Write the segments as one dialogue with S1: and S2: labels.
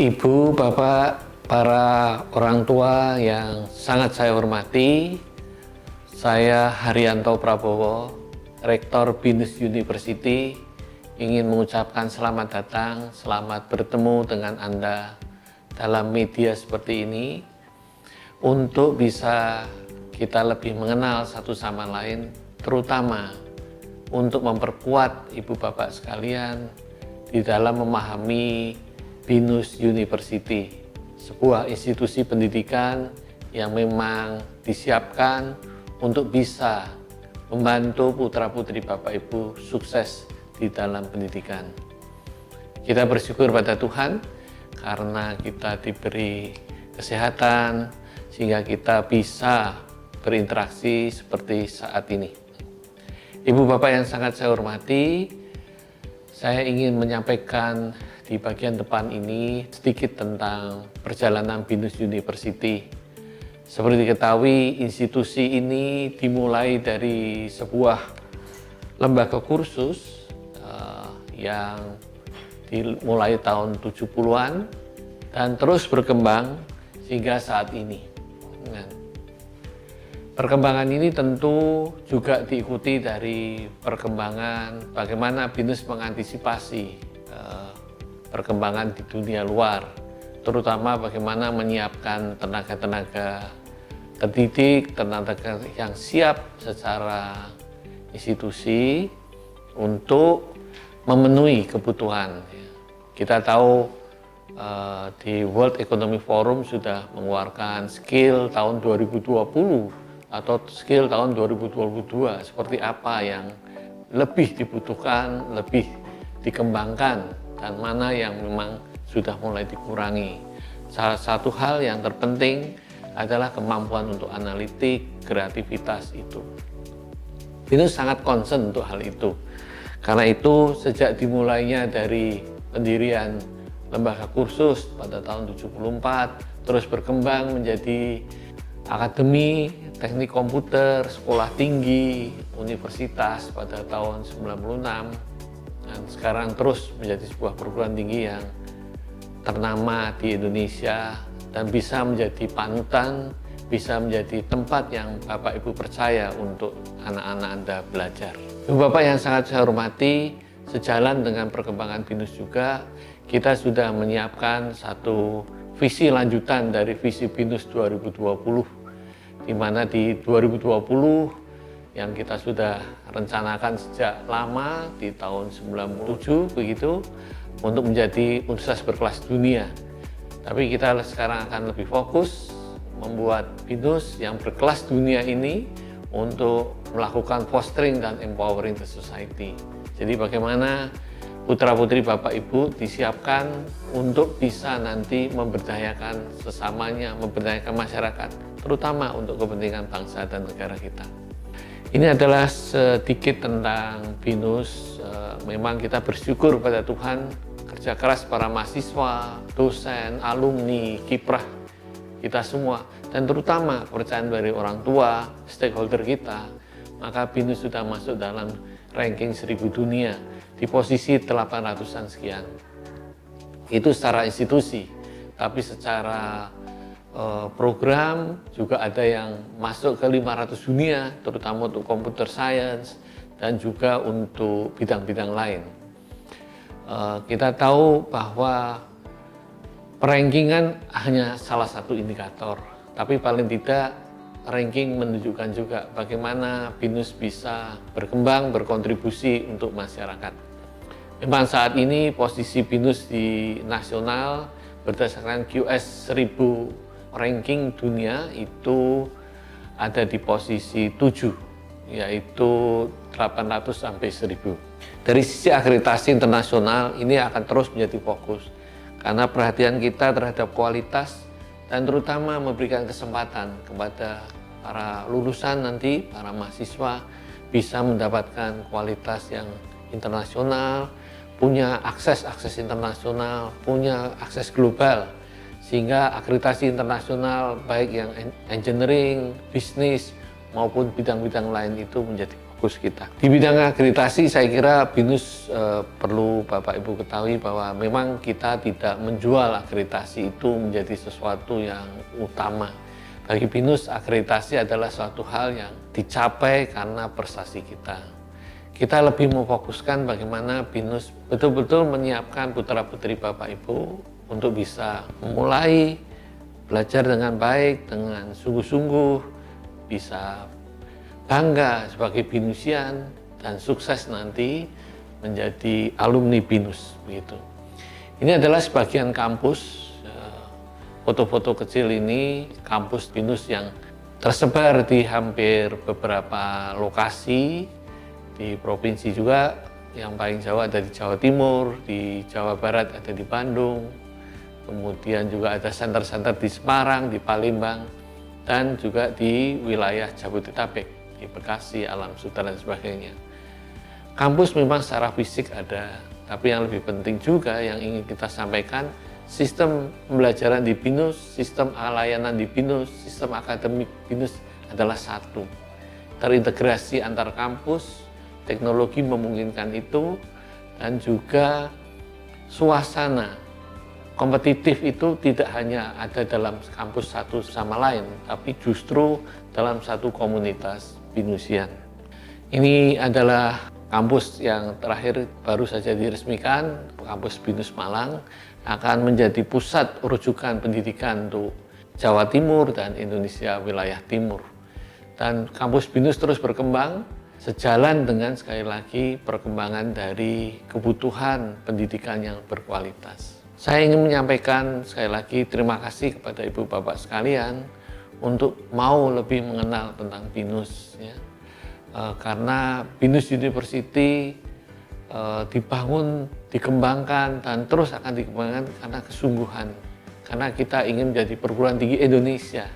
S1: Ibu, Bapak, para orang tua yang sangat saya hormati, saya Haryanto Prabowo, Rektor BINUS University, ingin mengucapkan selamat datang, selamat bertemu dengan Anda dalam media seperti ini, untuk bisa kita lebih mengenal satu sama lain, terutama untuk memperkuat Ibu Bapak sekalian di dalam memahami BINUS University, sebuah institusi pendidikan yang memang disiapkan untuk bisa membantu putra-putri Bapak Ibu sukses di dalam pendidikan. Kita bersyukur pada Tuhan karena kita diberi kesehatan sehingga kita bisa berinteraksi seperti saat ini. Ibu Bapak yang sangat saya hormati, saya ingin menyampaikan di bagian depan ini sedikit tentang perjalanan BINUS University. Seperti diketahui, institusi ini dimulai dari sebuah lembaga kursus yang dimulai tahun 70-an dan terus berkembang hingga saat ini. Perkembangan ini tentu juga diikuti dari perkembangan bagaimana BINUS mengantisipasi perkembangan di dunia luar, terutama bagaimana menyiapkan tenaga-tenaga terdidik, tenaga yang siap secara institusi untuk memenuhi kebutuhan. Kita tahu di World Economic Forum sudah mengeluarkan skill tahun 2020 atau skill tahun 2022, seperti apa yang lebih dibutuhkan, lebih dikembangkan, dan mana yang memang sudah mulai dikurangi. Salah satu hal yang terpenting adalah kemampuan untuk analitik, kreativitas itu. BINUS sangat concern untuk hal itu. Karena itu sejak dimulainya dari pendirian lembaga kursus pada tahun 74, terus berkembang menjadi akademi teknik komputer, sekolah tinggi, universitas pada tahun 96, dan sekarang terus menjadi sebuah perguruan tinggi yang ternama di Indonesia dan bisa menjadi panutan, bisa menjadi tempat yang Bapak Ibu percaya untuk anak-anak Anda belajar. Ibu Bapak yang sangat saya hormati, sejalan dengan perkembangan BINUS juga, kita sudah menyiapkan satu visi lanjutan dari visi BINUS 2020, di mana di 2020 yang kita sudah rencanakan sejak lama di tahun 97 begitu, untuk menjadi universitas berkelas dunia. Tapi kita sekarang akan lebih fokus membuat BINUS yang berkelas dunia ini untuk melakukan fostering dan empowering the society. Jadi bagaimana putra-putri Bapak Ibu disiapkan untuk bisa nanti memberdayakan sesamanya, memberdayakan masyarakat, terutama untuk kepentingan bangsa dan negara kita. Ini adalah sedikit tentang BINUS. Memang kita bersyukur pada Tuhan, kerja keras para mahasiswa, dosen, alumni, kiprah kita semua, dan terutama kepercayaan dari orang tua, stakeholder kita, maka BINUS sudah masuk dalam ranking 1000 dunia di posisi 800-an sekian. Itu secara institusi, tapi secara program juga ada yang masuk ke 500 dunia, terutama untuk computer science dan juga untuk bidang-bidang lain. Kita tahu bahwa perankingan hanya salah satu indikator, tapi paling tidak ranking menunjukkan juga bagaimana BINUS bisa berkembang, berkontribusi untuk masyarakat. Memang saat ini posisi BINUS di nasional berdasarkan QS 1000 ranking dunia itu ada di posisi 7, yaitu 800 sampai 1000. Dari sisi akreditasi internasional ini akan terus menjadi fokus, karena perhatian kita terhadap kualitas dan terutama memberikan kesempatan kepada para lulusan nanti, para mahasiswa bisa mendapatkan kualitas yang internasional, punya akses internasional, punya akses global, sehingga akreditasi internasional baik yang engineering, bisnis maupun bidang-bidang lain itu menjadi fokus. fokus kita. Di bidang akreditasi saya kira BINUS perlu Bapak Ibu ketahui bahwa memang kita tidak menjual akreditasi itu menjadi sesuatu yang utama. Bagi BINUS, akreditasi adalah suatu hal yang dicapai karena prestasi kita. Kita lebih memfokuskan bagaimana BINUS betul-betul menyiapkan putra-putri Bapak Ibu untuk bisa memulai belajar dengan baik, dengan sungguh-sungguh, bisa bangga sebagai BINUSian dan sukses nanti menjadi alumni BINUS begitu. Ini adalah sebagian kampus. Foto-foto kecil ini kampus BINUS yang tersebar di hampir beberapa lokasi di provinsi juga. Yang paling jauh ada di Jawa Timur, di Jawa Barat ada di Bandung, kemudian juga ada center-center di Semarang, di Palembang, dan juga di wilayah Jabodetabek, di Bekasi, Alam Sutera dan sebagainya. Kampus memang secara fisik ada, tapi yang lebih penting juga yang ingin kita sampaikan, sistem pembelajaran di BINUS, sistem layanan di BINUS, sistem akademik BINUS adalah satu. Terintegrasi antar kampus, teknologi memungkinkan itu, dan juga suasana kompetitif itu tidak hanya ada dalam kampus satu sama lain, tapi justru dalam satu komunitas BINUSian. Ini adalah kampus yang terakhir baru saja diresmikan, kampus BINUS Malang, akan menjadi pusat rujukan pendidikan untuk Jawa Timur dan Indonesia wilayah timur. Dan kampus BINUS terus berkembang sejalan dengan sekali lagi perkembangan dari kebutuhan pendidikan yang berkualitas. Saya ingin menyampaikan sekali lagi terima kasih kepada Ibu Bapak sekalian untuk mau lebih mengenal tentang BINUS, ya. Karena BINUS University dibangun, dikembangkan, dan terus akan dikembangkan karena kesungguhan. Karena kita ingin menjadi perguruan tinggi Indonesia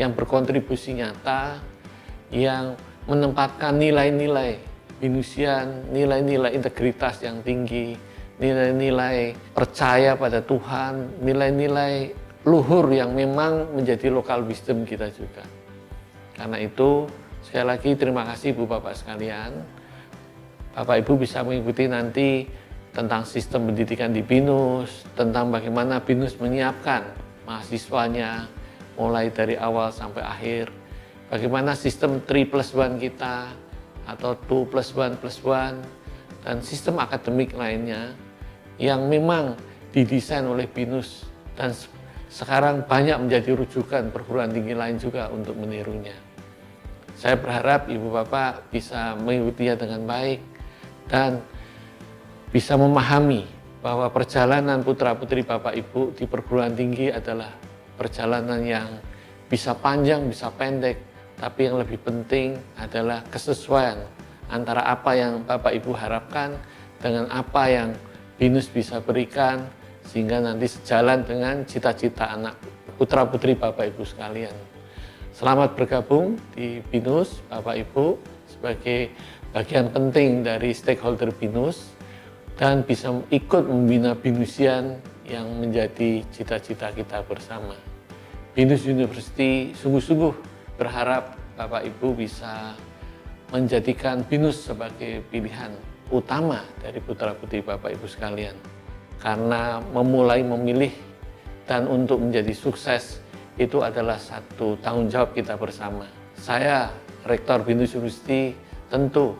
S1: yang berkontribusi nyata, yang menempatkan nilai-nilai BINUSian, nilai-nilai integritas yang tinggi, nilai-nilai percaya pada Tuhan, nilai-nilai luhur yang memang menjadi local wisdom kita juga. Karena itu, sekali lagi terima kasih Ibu Bapak sekalian. Bapak Ibu bisa mengikuti nanti tentang sistem pendidikan di BINUS, tentang bagaimana BINUS menyiapkan mahasiswanya mulai dari awal sampai akhir, bagaimana sistem 3+1 kita atau 2+1+1, dan sistem akademik lainnya yang memang didesain oleh BINUS dan sekarang banyak menjadi rujukan perguruan tinggi lain juga untuk menirunya. Saya berharap Ibu Bapak bisa mengikutinya dengan baik dan bisa memahami bahwa perjalanan putra-putri Bapak Ibu di perguruan tinggi adalah perjalanan yang bisa panjang, bisa pendek, tapi yang lebih penting adalah kesesuaian antara apa yang Bapak Ibu harapkan dengan apa yang BINUS bisa berikan, sehingga nanti sejalan dengan cita-cita anak putra-putri Bapak Ibu sekalian. Selamat bergabung di BINUS, Bapak Ibu, sebagai bagian penting dari stakeholder BINUS dan bisa ikut membina BINUSian yang menjadi cita-cita kita bersama. BINUS University sungguh-sungguh berharap Bapak Ibu bisa menjadikan BINUS sebagai pilihan utama dari putra-putri Bapak Ibu sekalian. Karena memulai memilih dan untuk menjadi sukses itu adalah satu tanggung jawab kita bersama. Saya, Rektor BINUS University, tentu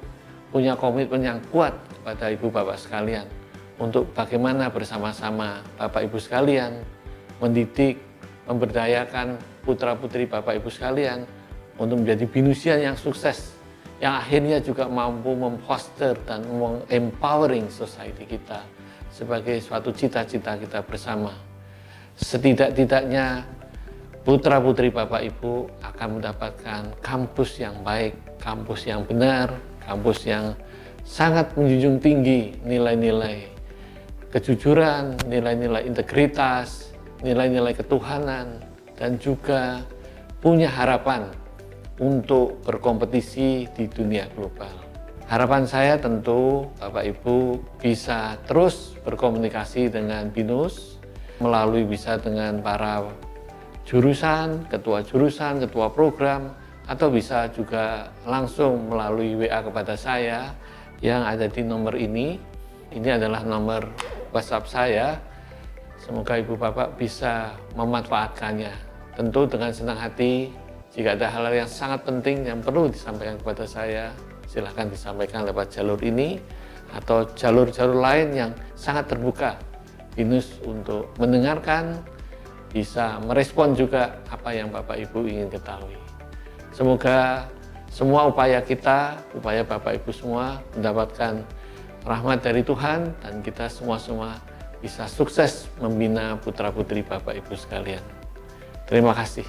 S1: punya komitmen yang kuat kepada Ibu Bapak sekalian untuk bagaimana bersama-sama Bapak Ibu sekalian mendidik, memberdayakan putra-putri Bapak Ibu sekalian untuk menjadi BINUSian yang sukses, yang akhirnya juga mampu memfoster dan empowering society kita sebagai suatu cita-cita kita bersama. Setidak-tidaknya putra-putri Bapak Ibu akan mendapatkan kampus yang baik, kampus yang benar, kampus yang sangat menjunjung tinggi nilai-nilai kejujuran, nilai-nilai integritas, nilai-nilai ketuhanan, dan juga punya harapan untuk berkompetisi di dunia global. Harapan saya tentu Bapak Ibu bisa terus berkomunikasi dengan BINUS, melalui bisa dengan para jurusan, ketua program, atau bisa juga langsung melalui WA kepada saya yang ada di nomor ini. Ini adalah nomor WhatsApp saya. Semoga Ibu Bapak bisa memanfaatkannya. Tentu dengan senang hati, jika ada hal-hal yang sangat penting yang perlu disampaikan kepada saya, silahkan disampaikan lewat jalur ini atau jalur-jalur lain yang sangat terbuka. BINUS untuk mendengarkan, bisa merespon juga apa yang Bapak Ibu ingin ketahui. Semoga semua upaya kita, upaya Bapak Ibu semua mendapatkan rahmat dari Tuhan dan kita semua bisa sukses membina putra-putri Bapak Ibu sekalian. Terima kasih.